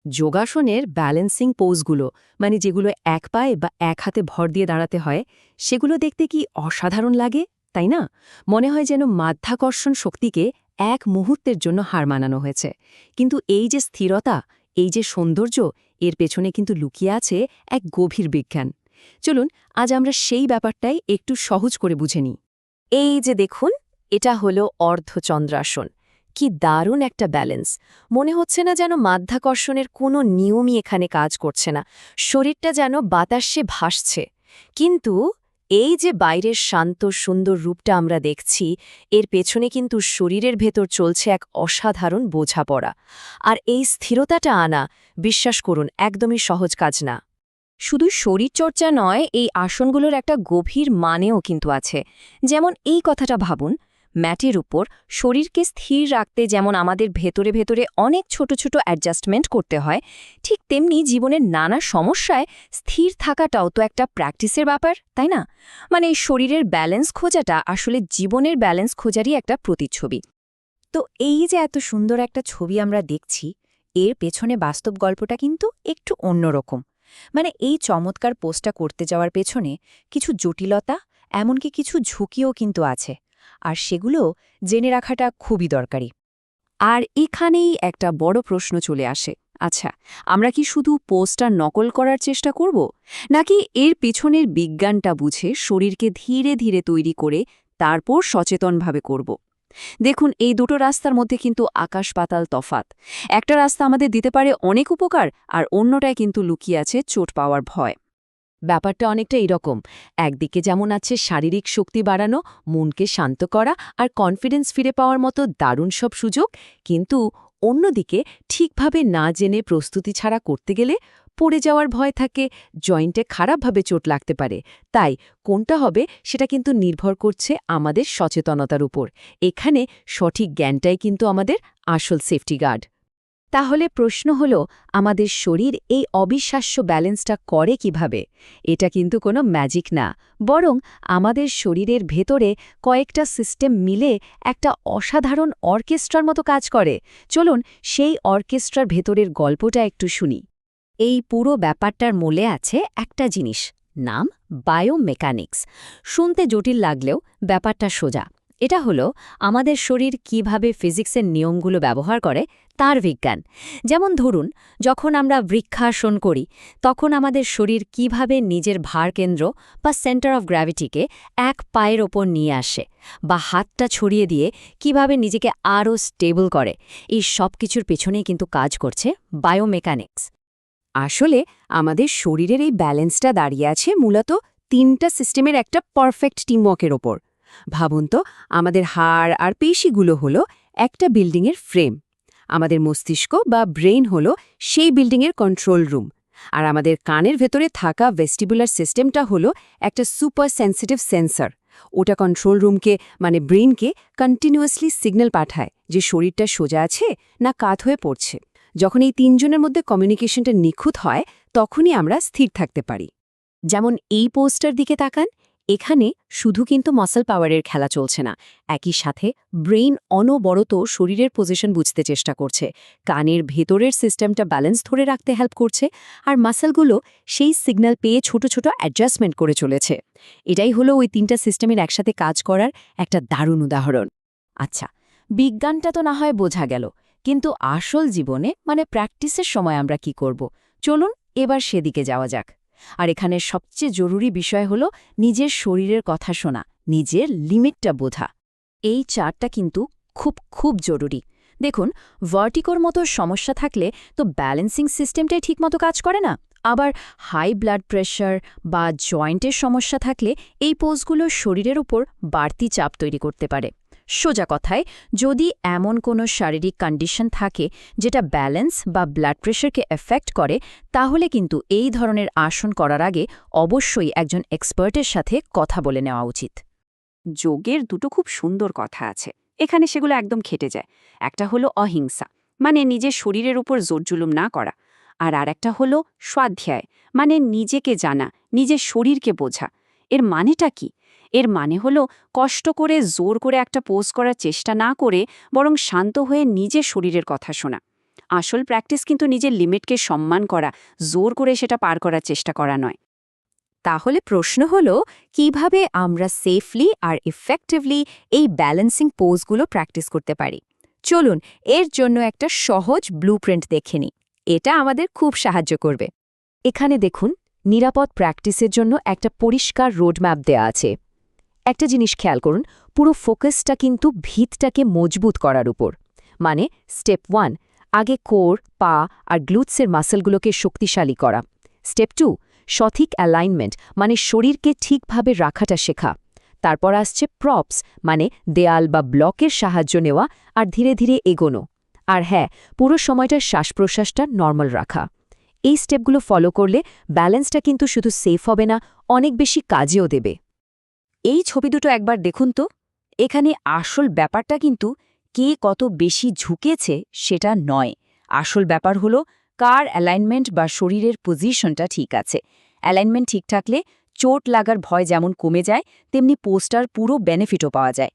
যোগাসনের balancing পোজগুলো মানে যেগুলো এক পায়ে বা এক হাতে ভর দিয়ে দাঁড়াতে হয় সেগুলো দেখতে কি অসাধারণ লাগে তাই না? মনে হয় যেন মাধ্যাকর্ষণ শক্তিকে এক মুহূর্তের জন্য হার মানানো হয়েছে। কিন্তু এই যে স্থিরতা, এই যে সৌন্দর্য, এর পেছনে কিন্তু লুকিয়ে আছে এক গভীর বিজ্ঞান। চলুন আজ আমরা সেই ব্যাপারটাই একটু সহজ করে বুঝে নিই। এই যে দেখুন, এটা হলো অর্ধচন্দ্রাসন। কি দারুণ একটা ব্যালেন্স! মনে হচ্ছে না যেন মাধ্যাকর্ষণের কোনো নিয়মই এখানে কাজ করছে না, শরীরটা যেন বাতাসে ভাসছে। কিন্তু এই যে বাইরের শান্ত সুন্দর রূপটা আমরা দেখছি, এর পেছনে কিন্তু শরীরের ভেতর চলছে এক অসাধারণ বোঝাপড়া। আর এই স্থিরতাটা আনা, বিশ্বাস করুন, একদমই সহজ কাজ না। শুধু শরীরচর্চা নয়, এই আসনগুলোর একটা গভীর মানেও কিন্তু আছে। যেমন এই কথাটা ভাবুন, ম্যাটের উপর শরীরকে স্থির রাখতে যেমন আমাদের ভেতরে ভেতরে অনেক ছোট ছোট অ্যাডজাস্টমেন্ট করতে হয়, ঠিক তেমনি জীবনের নানা সমস্যায় স্থির থাকাটাও তো একটা প্র্যাকটিসের ব্যাপার, তাই না? মানে এই শরীরের ব্যালেন্স খোঁজাটা আসলে জীবনের ব্যালেন্স খোঁজারই একটা প্রতিচ্ছবি। তো এই যে এত সুন্দর একটা ছবি আমরা দেখছি, এর পেছনে বাস্তব গল্পটা কিন্তু একটু অন্যরকম। মানে এই চমৎকার পোস্টটা করতে যাওয়ার পেছনে কিছু জটিলতা, এমনকি কিছু ঝুঁকিও কিন্তু আছে। আর সেগুলো জেনে রাখাটা খুবই দরকারি। আর এখানেই একটা বড় প্রশ্ন চলে আসে, আচ্ছা, আমরা কি শুধু পোস্টটা নকল করার চেষ্টা করব, নাকি এর পিছনের বিজ্ঞানটা বুঝে শরীরকে ধীরে ধীরে তৈরি করে তারপর সচেতনভাবে করব? দেখুন, এই দুটো রাস্তার মধ্যে কিন্তু আকাশ পাতাল তফাত। একটা রাস্তা আমাদের দিতে পারে অনেক উপকার, আর অন্যটায় কিন্তু লুকিয়ে আছে চোট পাওয়ার ভয়। ব্যাপারটা অনেকটা এরকম, একদিকে যেমন আছে শারীরিক শক্তি বাড়ানো, মনকে শান্ত করা আর কনফিডেন্স ফিরে পাওয়ার মতো দারুণ সব সুযোগ, কিন্তু অন্যদিকে ঠিকভাবে না জেনে প্রস্তুতি ছাড়া করতে গেলে পড়ে যাওয়ার ভয় থাকে, জয়েন্টে খারাপভাবে চোট লাগতে পারে। তাই কোনটা হবে সেটা কিন্তু নির্ভর করছে আমাদের সচেতনতার উপর। এখানে সঠিক জ্ঞানটাই কিন্তু আমাদের আসল সেফটি গার্ড। তাহলে প্রশ্ন হল, আমাদের শরীর এই অবিশ্বাস্য ব্যালেন্সটা করে কিভাবে? এটা কিন্তু কোনো ম্যাজিক না, বরং আমাদের শরীরের ভেতরে কয়েকটা সিস্টেম মিলে একটা অসাধারণ অর্কেস্ট্রার মতো কাজ করে। চলুন সেই অর্কেস্ট্রার ভেতরের গল্পটা একটু শুনি। এই পুরো ব্যাপারটার মূলে আছে একটা জিনিস, নাম বায়োমেকানিক্স। শুনতে জটিল লাগলেও ব্যাপারটা সোজা। এটা হলো আমাদের শরীর কিভাবে ফিজিক্সের নিয়মগুলো ব্যবহার করে তার বিজ্ঞান। যেমন ধরুন, যখন আমরা বৃক্ষাসন করি, তখন আমাদের শরীর কিভাবে নিজের ভারকেন্দ্র বা সেন্টার অফ গ্র্যাভিটিকে এক পায়ের ওপর নিয়ে আসে, বা হাতটা ছড়িয়ে দিয়ে কিভাবে নিজেকে আরও স্টেবল করে, এই সব কিছুর পেছনেই কিন্তু কাজ করছে বায়োমেকানিক্স। আসলে আমাদের শরীরের এই ব্যালেন্সটা দাঁড়িয়ে আছে মূলত তিনটা সিস্টেমের একটা পারফেক্ট টিমওয়ার্কের ওপর। ভাবুন তো, আমাদের হাড় আর পেশিগুলো হলো একটা বিল্ডিংয়ের ফ্রেম, আমাদের মস্তিষ্ক বা ব্রেইন হলো সেই বিল্ডিংয়ের কন্ট্রোল রুম, আর আমাদের কানের ভেতরে থাকা ভেস্টিবুলার সিস্টেমটা হলো একটা সুপার সেন্সিটিভ সেন্সর। ওটা কন্ট্রোল রুমকে মানে ব্রেইনকে কন্টিনিউয়াসলি সিগন্যাল পাঠায় যে শরীরটা সোজা আছে না কাত হয়ে পড়ছে। যখন এই তিনজনের মধ্যে কমিউনিকেশনটা নিখুঁত হয়, তখনই আমরা স্থির থাকতে পারি। যেমন এই পোস্টার দিকে তাকান, এখানে শুধু কিন্তু মাসল পাওয়ারের খেলা চলছে না, একই সাথে ব্রেইন অনবরত শরীরের পজিশন বুঝতে চেষ্টা করছে, কানের ভেতরের সিস্টেমটা ব্যালেন্স ধরে রাখতে হেল্প করছে, আর মাসলগুলো সেই সিগন্যাল পেয়ে ছোট ছোট অ্যাডজাস্টমেন্ট করে চলেছে। এটাই হলো ওই তিনটা সিস্টেমের একসাথে কাজ করার একটা দারুণ উদাহরণ। আচ্ছা, বিজ্ঞানটা তো না হয় বোঝা গেল, কিন্তু আসল জীবনে মানে প্র্যাকটিসের সময় আমরা কি করব? চলুন এবার সেদিকে যাওয়া যাক। আর এখানে সবচেয়ে জরুরি বিষয় হলো নিজের শরীরের কথা শোনা, নিজের লিমিটটা বোঝা। এই চারটা কিন্তু খুব খুব জরুরি। দেখুন, ভার্টিগোর মতো সমস্যা থাকলে তো ব্যালেন্সিং সিস্টেমটাই ঠিকমতো কাজ করে না। আবার হাই ব্লাড প্রেশার বা জয়েন্টের সমস্যা থাকলে এই পোজগুলো শরীরের উপর বাড়তি চাপ তৈরি করতে পারে। সোজা কথায়, যদি এমন কোনো শারীরিক কন্ডিশন থাকে যেটা ব্যালেন্স বা ব্লাড প্রেশারকে এফেক্ট করে, তাহলে কিন্তু এই ধরনের আসন করার আগে অবশ্যই একজন এক্সপার্টের সাথে কথা বলে নেওয়া উচিত। যোগের দুটো খুব সুন্দর কথা আছে, এখানে সেগুলো একদম খেটে যায়। একটা হলো অহিংসা, মানে নিজের শরীরের উপর জোর-জুলুম না করা। আর আরেকটা হলো স্বাধ্যায়, মানে নিজেকে জানা, নিজের শরীরকে বোঝা। এর মানেটা কি? এর মানে হলো কষ্ট করে জোর করে একটা পোজ করার চেষ্টা না করে বরং শান্ত হয়ে নিজের শরীরের কথা শোনা। আসল প্র্যাকটিস কিন্তু নিজের লিমিটকে সম্মান করা, জোর করে সেটা পার করার চেষ্টা করা নয়। তাহলে প্রশ্ন হলো, কিভাবে আমরা সেফলি আর ইফেক্টিভলি এই ব্যালেন্সিং পোজগুলো প্র্যাকটিস করতে পারি। চলুন এর জন্য একটা সহজ ব্লুপ্রিন্ট দেখে নিই। এটা আমাদের খুব সাহায্য করবে। এখানে দেখুন, নিরাপদ প্র্যাকটিসের জন্য একটা পরিষ্কার রোডম্যাপ দেয়া আছে। একটা জিনিস খেয়াল করুন, পুরো ফোকাসটা কিন্তু ভিতটাকে মজবুত করার উপর। মানে স্টেপ 1, আগে কোর, পা আর গ্লুটসের মাসলগুলোকে শক্তিশালী করা। স্টেপ 2, সঠিক অ্যালাইনমেন্ট, মানে শরীরকে ঠিকভাবে রাখাটা শেখা। তারপর আসছে প্রপস, মানে দেয়াল বা ব্লকের সাহায্য নেওয়া আর ধীরে ধীরে এগোনো। আর হ্যাঁ, পুরো সময়টার শ্বাস-প্রশ্বাসটা নর্মাল রাখা। এই স্টেপগুলো ফলো করলে ব্যালেন্সটা কিন্তু শুধু সেফ হবে না, অনেক বেশি কাজেও দেবে। এই ছবি দুটো একবার দেখুন তো। এখানে আসল ব্যাপারটা কিন্তু কে কত বেশি ঝুঁকেছে সেটা নয়। আসল ব্যাপার হলো কার অ্যালাইনমেন্ট বা শরীরের পজিশনটা ঠিক আছে। অ্যালাইনমেন্ট ঠিক থাকলে চোট লাগার ভয় যেমন কমে যায়, তেমনি পোস্টার পুরো বেনিফিটও পাওয়া যায়।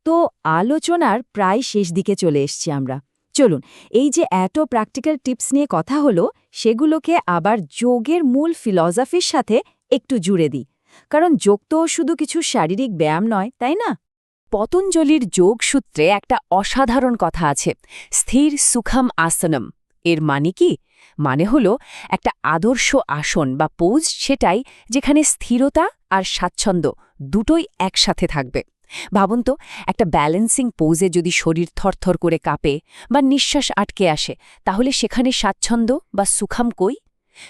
তো আলোচনার প্রায় শেষ দিকে চলে এসছি আমরা। চলুন এই যে এত প্র্যাকটিক্যাল টিপস নিয়ে কথা হলো, সেগুলোকে আবার যোগের মূল ফিলসফির সাথে একটু জুড়ে দিই। কারণ যোগ তো শুধু কিছু শারীরিক ব্যায়াম নয়, তাই না? পতঞ্জলির যোগ সূত্রে একটা অসাধারণ কথা আছে, স্থির সুখম আসনম। এর মানে কি? মানে হলো একটা আদর্শ আসন বা পোজ সেটাই যেখানে স্থিরতা আর স্বাচ্ছন্দ্য দুটোই একসাথে থাকবে। ভাবুন তো, একটা ব্যালেন্সিং পোজে যদি শরীর থরথর করে কাঁপে বা নিঃশ্বাস আটকে আসে, তাহলে সেখানে স্বাচ্ছন্দ্য বা সুখাম কই?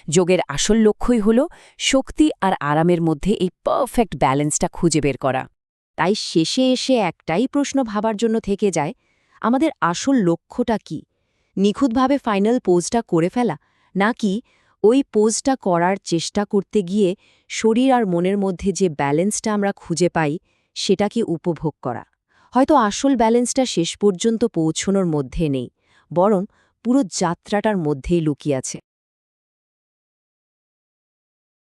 যোগের আসল লক্ষ্যই হল শক্তি আর আরামের মধ্যে এই পারফেক্ট ব্যালেন্সটা খুঁজে বের করা। তাই শেষে এসে একটাই প্রশ্ন ভাবার জন্য থেকে যায়, আমাদের আসল লক্ষ্যটা কি? নিখুঁতভাবে ফাইনাল পোজটা করে ফেলা, নাকি ওই পোজটা করার চেষ্টা করতে গিয়ে শরীর আর মনের মধ্যে যে ব্যালেন্সটা আমরা খুঁজে পাই সেটাকে উপভোগ করা? হয়তো আসল ব্যালেন্সটা শেষ পর্যন্ত পৌঁছনোর মধ্যে নেই, বরং পুরো যাত্রাটার মধ্যেই লুকিয়ে আছে।